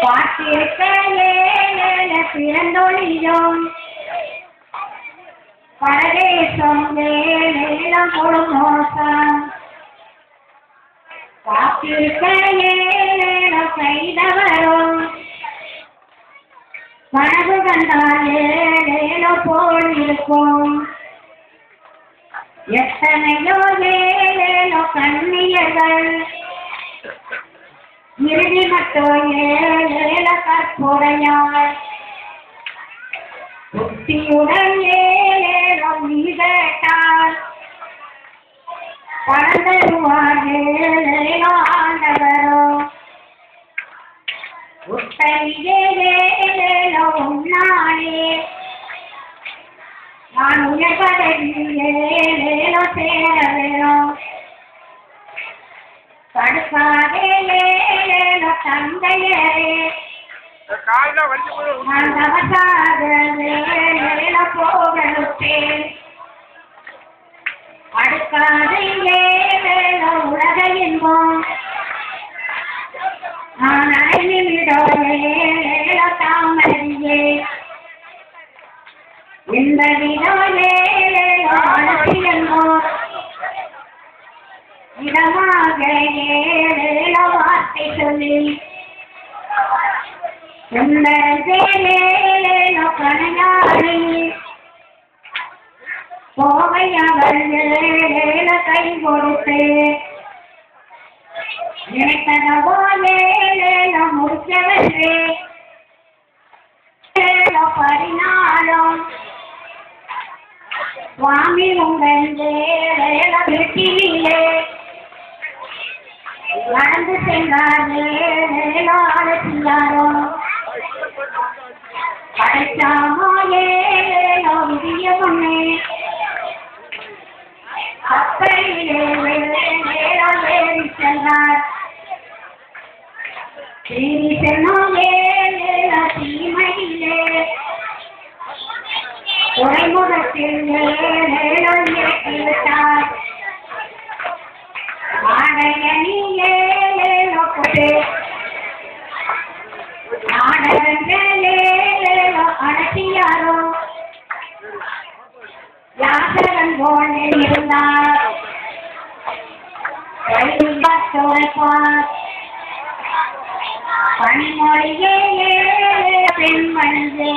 பார்த்திருக்க ஏழேல பிறந்தொழியும் பரதேசம் ஏழேலம் ஒரு மோசம் பார்த்திருக்க ஏழேலம் செய்தவரும் கனவு கண்டால் ஏழேலோ போல் இருக்கும் எத்தனையோ ஏழேலோ கண்ணியர்கள் இறுதி மட்டும் ஏழேல கற்புரையாள் புத்தியுடன் ஏழேலோ நீ கேட்டாள் பரந்தருவார் ஏழேலோ ஆண்டவரோ உத்தரியே ஏழேலோ உன்னாளே நான் உயர்வதற்கு ஏழேலோ சேர வேணும் தடுக்காதே ஏழேலோ தந்தையரே நான் தவசாக ஏழேலோ போகலுப்பேன் அடுக்காதே ஏழேலோ உலக இன்பம் நான் அழைவிடோ ஏழேலோ தாமரையே இந்த விடோ ஏழேலோ அரசியல்மோ இடமாக ஏழேலோ வார்த்தை சொல்லி ஏழேலோ கணையாளி போகையவள் ஏழேலோ கை கொடுத்து நினைத்தனவோ ஏழேலோ முடிச்சவன்றே ஏழோ பரிணாலும் சுவாமி உங்கள் ஏழேலோ வீட்டிலே நடந்து சென்றார் ஏழேலோ அழைச்சியாரோ படைச்சாமோ ஏழேலோ விதிய முன்னே கப்பலிலே ஏழேலோ ஏறி சென்றார் சீரி சென்னோ ஏழேலோ தீமையிலே துறைமுகத்தில் ஏழேலோ இறக்கிவிட்டார் ஆடையணி ஏழேலோ கொடு ஆடகங்கள் ஏழேலோ அடக்கியாரோ யாசகன் போல் இருந்தார் துளைப்பார் பன்மொழியே ஏழேலோ பெண்மணியே